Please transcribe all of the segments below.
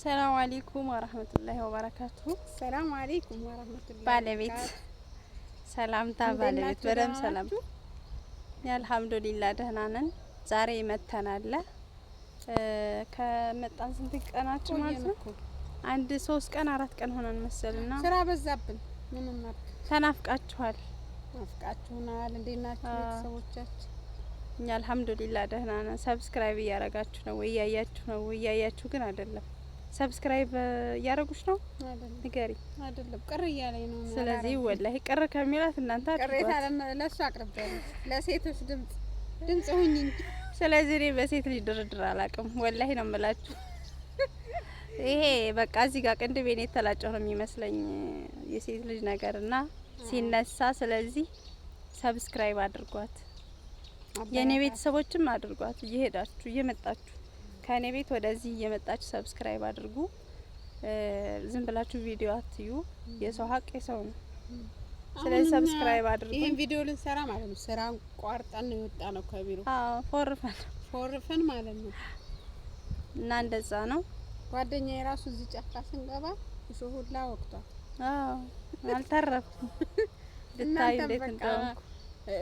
ሰላም አለይኩም ወራህመቱላሂ ወበረካቱሁ። ሰላም አለይኩም ወራህመቱላሂ ባለቤት ሰላምታ ባለቤት በደም ሰላም አልሐምዱሊላህ ደህና ነን። ዛሬ መተናል። ከመጣን ስንት ቀናችን ማለት ነው? አንድ 3 ቀን 4 ቀን ሆነን መሰልና ስራ በዛብን። ምንም ማለት ተናፍቃችኋል። ናፍቃችሁናል። እንዴት ናችሁ ቤተሰቦቻችን? እኛ አልሐምዱሊላህ ደህና ነን። ሰብስክራይብ እያረጋችሁ ነው ወይ? እያያችሁ ነው ወይ? እያያችሁ ግን አይደለም። ሰብስክራይብ እያረጉሽ ነው? አይደለም ንገሪ። አይደለም ቅር እያለኝ ነው። ስለዚህ ወላሂ ቅር ከሚላት እናንተ ቅሬታ ለሱ አቅርበኝ። ለሴቶች ድምጽ ሁኚኝ። ስለዚህ እኔ በሴት ልጅ ድርድር አላውቅም። ወላሂ ነው የምላችሁ። ይሄ በቃ እዚህ ጋር ቅንድቤን የተላጨው ነው የሚመስለኝ የሴት ልጅ ነገርና ሲነሳ። ስለዚህ ሰብስክራይብ አድርጓት፣ የኔ ቤተሰቦችም አድርጓት። እየሄዳችሁ እየመጣችሁ ከኔ ቤት ወደዚህ እየመጣችሁ ሰብስክራይብ አድርጉ። ዝም ብላችሁ ቪዲዮ አትዩ። የሰው ሀቅ የሰው ነው። ስለዚህ ሰብስክራይብ አድርጉ። ይሄን ቪዲዮ ልንሰራ ማለት ነው። ስራን ቋርጠን ነው የወጣ ነው ከቢሮ። አዎ ፎርፈን ማለት ነው። እና እንደዛ ነው። ጓደኛዬ ራሱ እዚህ ጫካ ስንገባ ሁላ ወቅቷል። አዎ አልተረፍኩም። ብታይ እንዴት እንደሆንኩ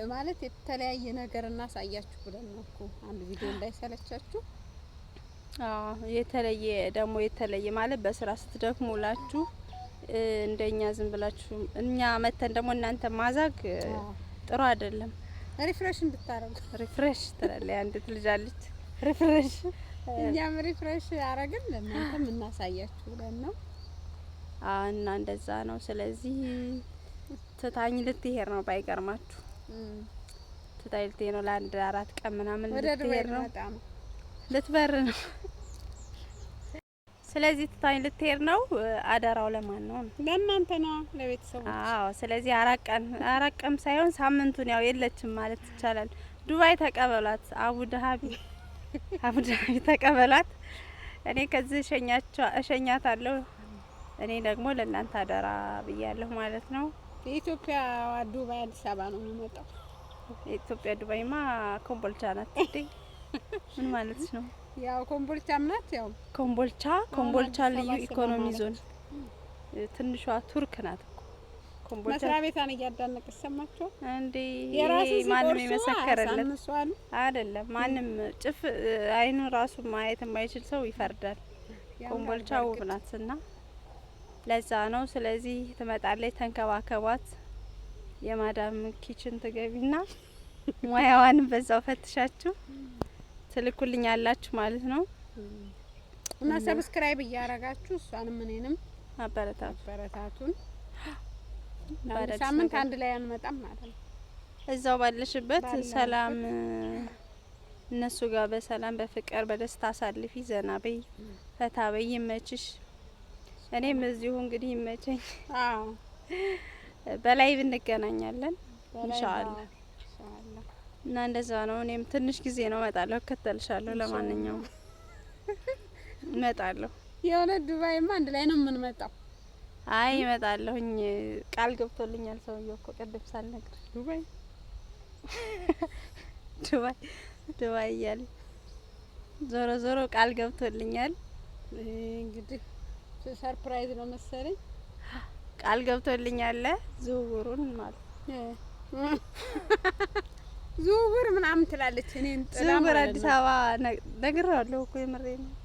ማለት የተለያየ ነገር እናሳያችሁ ብለን ነው እኮ አንድ ቪዲዮ እንዳይሰለቻችሁ። የተለየ ደግሞ የተለየ ማለት በስራ ስትደክሙላችሁ እንደኛ ዝም ብላችሁ እኛ መተን ደግሞ እናንተ ማዛግ ጥሩ አይደለም። ሪፍሬሽ እንድታረጉ ሪፍሬሽ ትላለች አንዲት ልጅ አለች። ሪፍሬሽ እኛም ሪፍሬሽ አረግን ለእናንተም እናሳያችሁ ብለን ነው። እና እንደዛ ነው። ስለዚህ ትታኝ ልትሄድ ነው ባይገርማችሁ። ትታይ ልትሄድ ነው ለአንድ 4 ቀን ምናምን ልትሄድ ነው። ልትበር ነው። ስለዚህ ትታኝ ልትሄድ ነው። አደራው ለማን ነው? ለእናንተ ነው፣ ለቤተሰቦች። አዎ። ስለዚህ 4 ቀን ሳይሆን ሳምንቱን ያው የለችም ማለት ይቻላል። ዱባይ ተቀበሏት፣ አቡዳቢ ተቀበሏት። እኔ ከዚህ እሸኛታለሁ። እኔ ደግሞ ለእናንተ አደራ ብያለሁ ማለት ነው። የኢትዮጵያ ዱባይ አዲስ አበባ ነው የሚመጣው። የኢትዮጵያ ዱባይማ ኮምቦልቻ ናት እንዴ? ምን ማለት ነው? ያው ኮምቦልቻ ምናት ያው ኮምቦልቻ ልዩ ኢኮኖሚ ዞን ትንሿ ቱርክ ናት እኮ ኮምቦልቻ። መስሪያ ቤቷን እያዳነቀች ሰማችሁ እንዴ? ማንም የመሰከረለት አይደለም። ማንም አይኑ ራሱ ማየት የማይችል ሰው ይፈርዳል። ኮምቦልቻ ውብ ናትና ለዛ ነው። ስለዚህ ትመጣለች፣ ተንከባከቧት። የማዳም ኪችን ትገቢና ሙያዋን በዛው ፈትሻችሁ ትልኩልኝ ያላችሁ ማለት ነው። እና ሰብስክራይብ እያረጋችሁ እሷንም እኔንም አበረታቱን። ሳምንት አንድ ላይ አንመጣም ማለት ነው። እዛው ባለሽበት ሰላም እነሱ ጋር በሰላም በፍቅር በደስታ አሳልፊ። ዘና በይ፣ ፈታ በይ፣ ይመችሽ። እኔም እዚሁ እንግዲህ ይመቸኝ። አዎ በላይ እንገናኛለን ኢንሻአላህ። እና እንደዛ ነው። እኔም ትንሽ ጊዜ ነው እመጣለሁ፣ እከተልሻለሁ። ለማንኛውም እመጣለሁ። የሆነ ዱባይማ አንድ ላይ ነው የምንመጣው። አይ እመጣለሁኝ፣ ቃል ገብቶልኛል ሰውዬው እኮ ቅድም ሳልነግር ዱባይ እያለ ዞሮ ቃል ገብቶልኛል። እንግዲህ ሰርፕራይዝ ነው መሰለኝ። ቃል ገብቶልኛል ዝውውሩን ማለት ዝውውር ምናምን ትላለች። እኔን ዝውውር አዲስ አበባ ነግሬዋለሁ እኮ የምሬን ነው።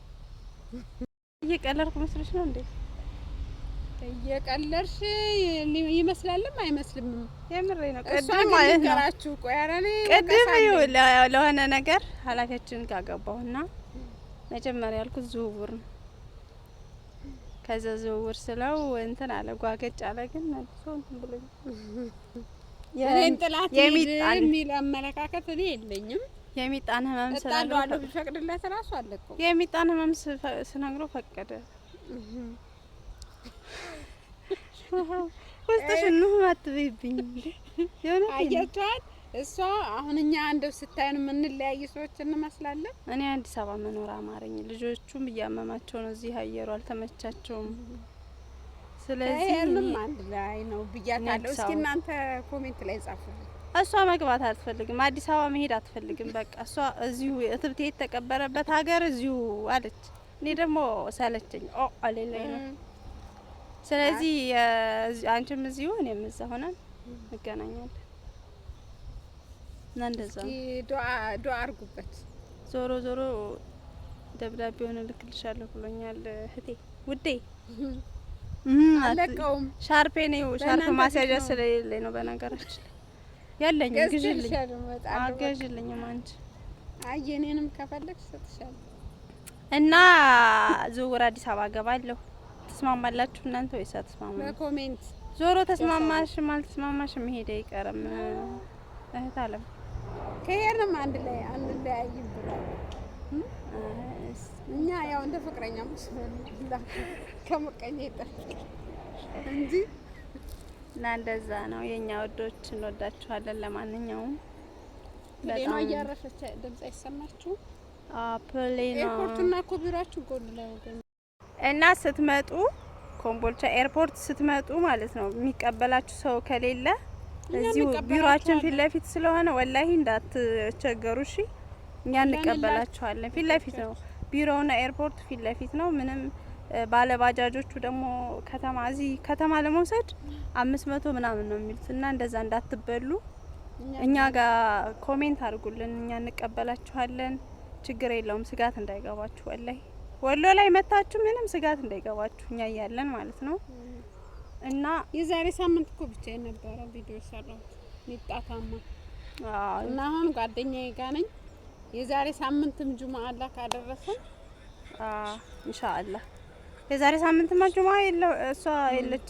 እየቀለድኩ መስሎሽ ነው እንዴ? እየቀለድሽ ይመስላልም አይመስልም። የምሬን ነው። ቅድም ማለት ነው ቆይ አረኔ ቅድም ለሆነ ነገር ኃላፊያችን ካገባውና መጀመሪያ ያልኩት ዝውውር ነው። ከዛ ዝውውር ስለው እንትን አለ ጓገጭ አለ። ግን መልሶ እንትን ብሎኝ የኔን ጥላት የሚል አመለካከት እኔ የለኝም። የሚጣን ህመም ስላለው ቢፈቅድለት ራሱ አለቀው። የሚጣን ህመም ስነግረው ፈቀደ። ወስተሽ ነው አትበይብኝ እንዴ? የሆነ አያቷት እሷ አሁን እኛ እንደው ስታዩን የምንለያይ ሰዎች እንመስላለን። እኔ አዲስ አበባ መኖር አማረኝ። ልጆቹም እያመማቸው ነው፣ እዚህ አየሩ አልተመቻቸውም። ስለዚህ እኔም አንድ ላይ ነው ብያታለሁ። እስኪ እናንተ ኮሜንት ላይ ጻፉልኝ። እሷ መግባት አትፈልግም፣ አዲስ አበባ መሄድ አትፈልግም። በቃ እሷ እዚሁ እትብቴ የተቀበረበት ሀገር እዚሁ አለች። እኔ ደግሞ ሰለቸኝ አለለኝ ነው። ስለዚህ አንቺም እዚሁ እኔም እዛ ሆነን እንገናኛለን እና እንደዛ ዱአ አርጉበት። ዞሮ ዞሮ ደብዳቤውን እልክልሻለሁ ብሎኛል እህቴ ውዴ። አለቀውም ሻርፔ ነው ሻርፕ ማስያዣ ስለሌለኝ ነው በነገራችን ላይ ያለኝ ግዢልኝ አገዥልኝም አንቺ አየኔንም ከፈለግሽ ሰጥሻለሁ። እና ዝውውር አዲስ አበባ ገባለሁ። ተስማማላችሁ እናንተ ወይስ አትስማሙ? በኮሜንት ዞሮ ተስማማሽም አልተስማማሽም መሄድ አይቀርም እህት አለም። ከሄድንም አንድ ላይ አንለያይም ብሏል። እኛ ያው እንደ ፍቅረኛ መስሎን ከመቀኛ ይጠፋል እንጂ እና እንደዛ ነው የኛ ወዶች፣ እንወዳችኋለን። ለማንኛውም በጣም እያረፈች ድምጽ አይሰማችሁም? ፕሌን ኤርፖርትና እኮ ቢሯችሁ ጎን ላይ ነው። እና ስትመጡ ኮምቦልቻ ኤርፖርት ስትመጡ ማለት ነው የሚቀበላችሁ ሰው ከሌለ እዚሁ ቢሮአችን ፊት ለፊት ስለሆነ ወላሂ እንዳትቸገሩ እሺ። እኛ እንቀበላችኋለን። ፊት ለፊት ነው ቢሮውና ኤርፖርት ፊት ለፊት ነው። ምንም ባለባጃጆቹ ደግሞ ከተማ እዚህ ከተማ ለመውሰድ 500 ምናምን ነው የሚሉት እና እንደዛ እንዳትበሉ እኛ ጋር ኮሜንት አድርጉልን። እኛ እንቀበላችኋለን። ችግር የለውም። ስጋት እንዳይገባችሁ ወላሂ ወሎ ላይ መታችሁ ምንም ስጋት እንዳይገባችሁ እኛ እያለን ማለት ነው። እና የዛሬ ሳምንት እኮ ብቻ የነበረ ቪዲዮ ሰራሁት ሚጣታማ እና አሁን ጓደኛዬ ጋር ነኝ። የዛሬ ሳምንትም ጁማ አላህ ካደረሰን ኢንሻአላህ የዛሬ ሳምንትማ ጁማ እሷ የለች።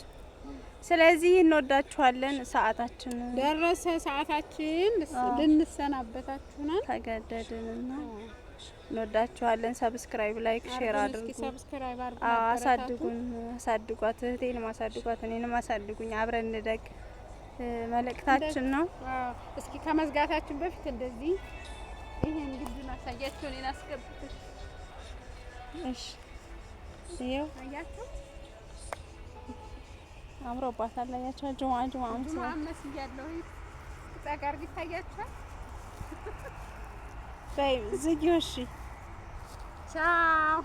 ስለዚህ እንወዳችኋለን። ሰዓታችን ደረሰ። ሰዓታችን ልንሰናበታችሁ ነን ተገደድንና እንወዳችኋለን። ሰብስክራይብ፣ ላይክ፣ ሼር አድርጉ። ሰብስክራይብ አድርጉ። አሳድጉን፣ አሳድጓት፣ እህቴንም አሳድጓት፣ እኔንም አሳድጉኝ። አብረን እንደግ መልእክታችን ነው። እስኪ ከመዝጋታችን በፊት እንደዚህ ይሄን ግዱን አሳያችሁ። እኔን አስገብተሽ እሺ። ይሄው አያችሁ አምሮባታል። አያችሁ ጁማ መስያለሁ። ጸጋር ይታያችኋል። በይ ዝጊው። እሺ ቻው።